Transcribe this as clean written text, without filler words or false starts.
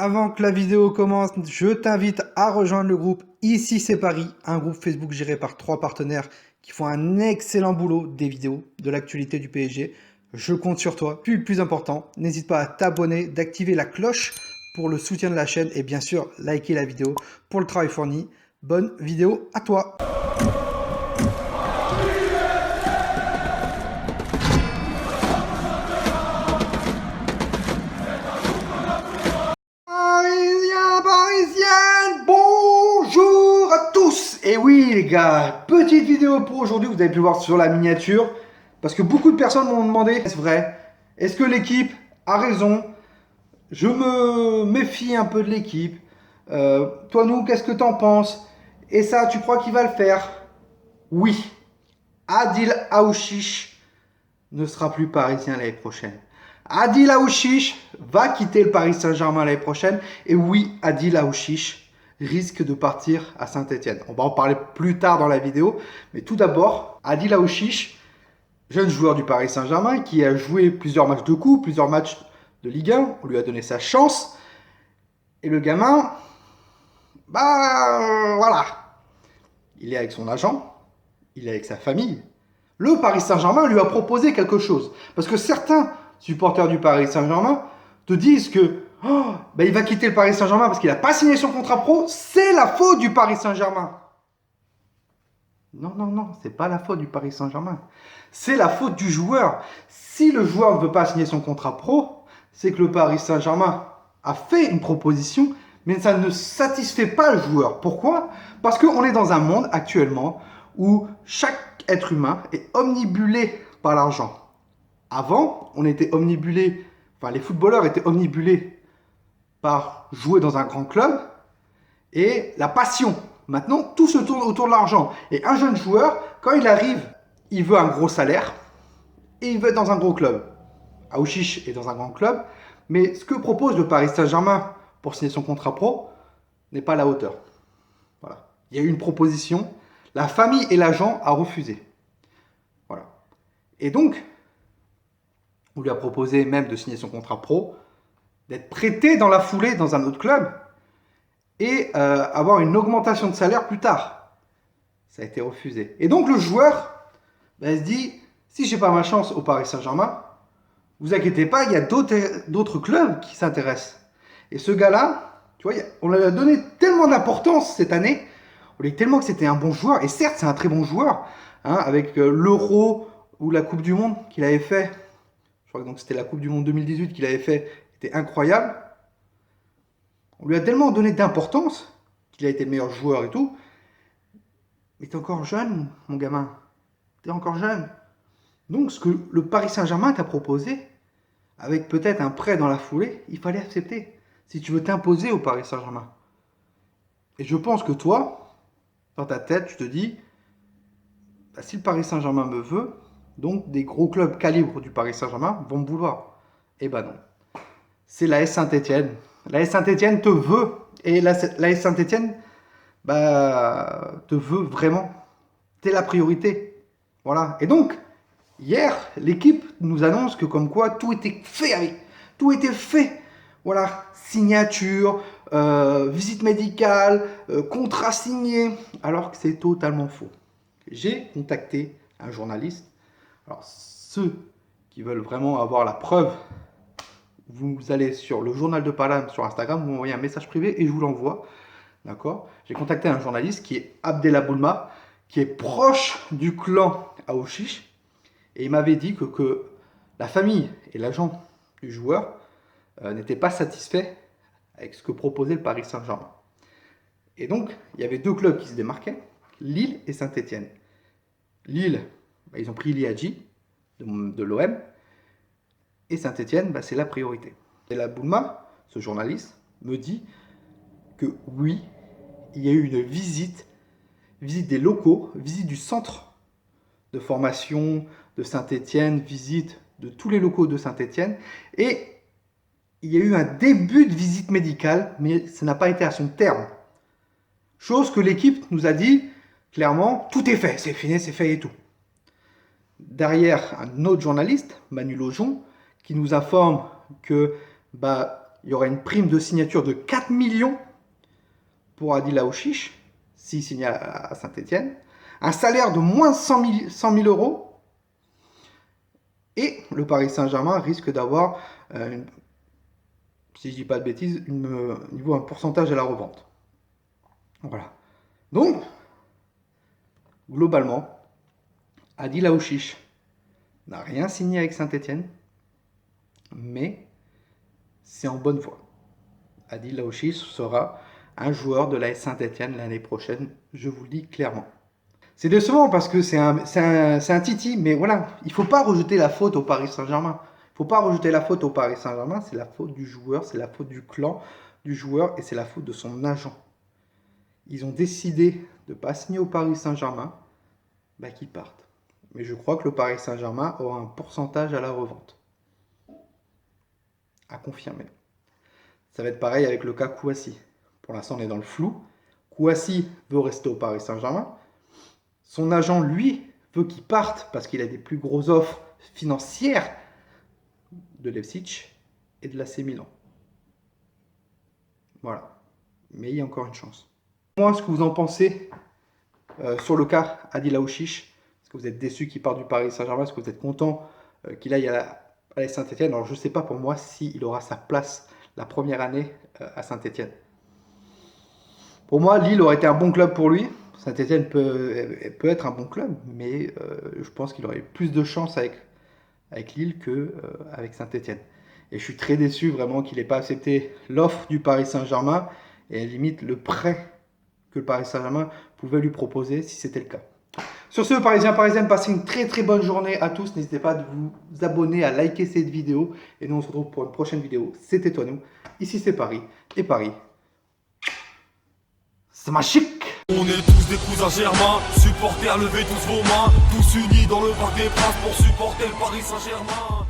Avant que la vidéo commence, je t'invite à rejoindre le groupe Ici c'est Paris, un groupe Facebook géré par 3 partenaires qui font un excellent boulot des vidéos, de l'actualité du PSG. Je compte sur toi. Puis le plus important, n'hésite pas à t'abonner, d'activer la cloche pour le soutien de la chaîne et bien sûr liker la vidéo pour le travail fourni. Bonne vidéo à toi. Parisienne, bonjour à tous. Et oui les gars, petite vidéo pour aujourd'hui, vous avez pu le voir sur la miniature, parce que beaucoup de personnes m'ont demandé, est-ce vrai? Est-ce que l'équipe a raison? Je me méfie un peu de l'équipe. Toi nous, qu'est-ce que t'en penses? Et ça, tu crois qu'il va le faire? Oui, Adil Aouchiche ne sera plus parisien l'année prochaine. Adil Aouchiche va quitter le Paris Saint-Germain l'année prochaine. Et oui, Adil Aouchiche risque de partir à Saint-Etienne. On va en parler plus tard dans la vidéo. Mais tout d'abord, Adil Aouchiche, jeune joueur du Paris Saint-Germain, qui a joué plusieurs matchs de coupe, plusieurs matchs de Ligue 1. On lui a donné sa chance. Et le gamin, voilà. Il est avec son agent, il est avec sa famille. Le Paris Saint-Germain lui a proposé quelque chose. Parce que certains supporters du Paris Saint-Germain te disent que il va quitter le Paris Saint-Germain parce qu'il n'a pas signé son contrat pro. C'est la faute du Paris Saint-Germain. Non, non, non, c'est pas la faute du Paris Saint-Germain. C'est la faute du joueur. Si le joueur ne veut pas signer son contrat pro, c'est que le Paris Saint-Germain a fait une proposition, mais ça ne satisfait pas le joueur. Pourquoi? Parce qu'on est dans un monde actuellement où chaque être humain est omnibulé par l'argent. Avant, on était omnibulé, enfin les footballeurs étaient omnibulés par jouer dans un grand club et la passion. Maintenant, tout se tourne autour de l'argent. Et un jeune joueur, quand il arrive, il veut un gros salaire et il veut être dans un gros club. Aouchiche est dans un grand club, mais ce que propose le Paris Saint-Germain pour signer son contrat pro n'est pas à la hauteur. Voilà. Il y a eu une proposition, la famille et l'agent a refusé. Voilà. Et donc, on lui a proposé même de signer son contrat pro, d'être prêté dans la foulée dans un autre club et avoir une augmentation de salaire plus tard. Ça a été refusé. Et donc le joueur se dit, si je n'ai pas ma chance au Paris Saint-Germain, vous inquiétez pas, il y a d'autres clubs qui s'intéressent. Et ce gars-là, tu vois, on lui a donné tellement d'importance cette année, on lui a dit tellement que c'était un bon joueur, et certes c'est un très bon joueur, hein, avec l'Euro ou la Coupe du Monde qu'il avait fait, je crois que c'était la Coupe du Monde 2018 qu'il avait fait, était incroyable. On lui a tellement donné d'importance qu'il a été le meilleur joueur et tout. Mais t'es encore jeune, mon gamin. T'es encore jeune. Donc, ce que le Paris Saint-Germain t'a proposé, avec peut-être un prêt dans la foulée, il fallait accepter. Si tu veux t'imposer au Paris Saint-Germain. Et je pense que toi, dans ta tête, tu te dis, si le Paris Saint-Germain me veut, donc des gros clubs calibre du Paris Saint-Germain vont me vouloir. Eh ben non. C'est l'AS Saint-Etienne. L'AS Saint-Etienne te veut. Et l'AS Saint-Etienne te veut vraiment. T'es la priorité. Voilà. Et donc, hier, l'équipe nous annonce que comme quoi tout était fait avec. Tout était fait. Voilà. Signature, visite médicale, contrat signé. Alors que c'est totalement faux. J'ai contacté un journaliste. Alors, ceux qui veulent vraiment avoir la preuve, vous allez sur le journal de Paname sur Instagram, vous m'envoyez un message privé et je vous l'envoie. D'accord? J'ai contacté un journaliste qui est Abdellah, qui est proche du clan Aouchiche. Et il m'avait dit que la famille et l'agent du joueur n'étaient pas satisfaits avec ce que proposait le Paris Saint-Germain. Et donc, il y avait deux clubs qui se démarquaient, Lille et Saint-Etienne. Lille, ils ont pris Liadji de l'OM. Et Saint-Etienne, c'est la priorité. Et la Boulma, ce journaliste, me dit que oui, il y a eu une visite des locaux, visite du centre de formation de Saint-Etienne, visite de tous les locaux de Saint-Etienne, et il y a eu un début de visite médicale, mais ça n'a pas été à son terme. Chose que l'équipe nous a dit clairement, tout est fait, c'est fini, c'est fait et tout. Derrière, un autre journaliste, Manu Lojon, qui nous informe que il y aura une prime de signature de 4 millions pour Adil Aouchiche, s'il signe à Saint-Etienne. Un salaire de moins 100 000 euros. Et le Paris Saint-Germain risque d'avoir, si je dis pas de bêtises, un pourcentage à la revente. Voilà. Donc, globalement, Adil Aouchiche n'a rien signé avec Saint-Etienne, mais c'est en bonne voie. Adil Aouchiche sera un joueur de l'AS Saint-Etienne l'année prochaine, je vous le dis clairement. C'est décevant parce que c'est un titi, mais voilà, il ne faut pas rejeter la faute au Paris Saint-Germain. Il ne faut pas rejeter la faute au Paris Saint-Germain, c'est la faute du joueur, c'est la faute du clan du joueur et c'est la faute de son agent. Ils ont décidé de ne pas signer au Paris Saint-Germain, qu'ils partent. Mais je crois que le Paris Saint-Germain aura un pourcentage à la revente. À confirmer. Ça va être pareil avec le cas Kouassi. Pour l'instant, on est dans le flou. Kouassi veut rester au Paris Saint-Germain. Son agent, lui, veut qu'il parte parce qu'il a des plus grosses offres financières de Leipzig et de l'AC Milan. Voilà. Mais il y a encore une chance. Moi, ce que vous en pensez sur le cas Adil Aouchiche, est-ce que vous êtes déçu qu'il parte du Paris Saint-Germain? Est-ce que vous êtes content qu'il aille à la Saint-Etienne? Alors, je ne sais pas pour moi s'il aura sa place la première année à Saint-Etienne. Pour moi, Lille aurait été un bon club pour lui. Saint-Etienne peut être un bon club, mais je pense qu'il aurait eu plus de chance avec Lille qu'avec Saint-Etienne. Et je suis très déçu vraiment qu'il n'ait pas accepté l'offre du Paris Saint-Germain et limite le prêt que le Paris Saint-Germain pouvait lui proposer si c'était le cas. Sur ce, Parisiennes, passez une très très bonne journée à tous. N'hésitez pas à vous abonner, à liker cette vidéo. Et nous on se retrouve pour une prochaine vidéo. C'était toi nous. Ici c'est Paris. Et Paris, c'est magique. On est tous des cousins germains, supporters, levez tous vos mains, tous unis dans le parc des princes pour supporter le Paris Saint-Germain.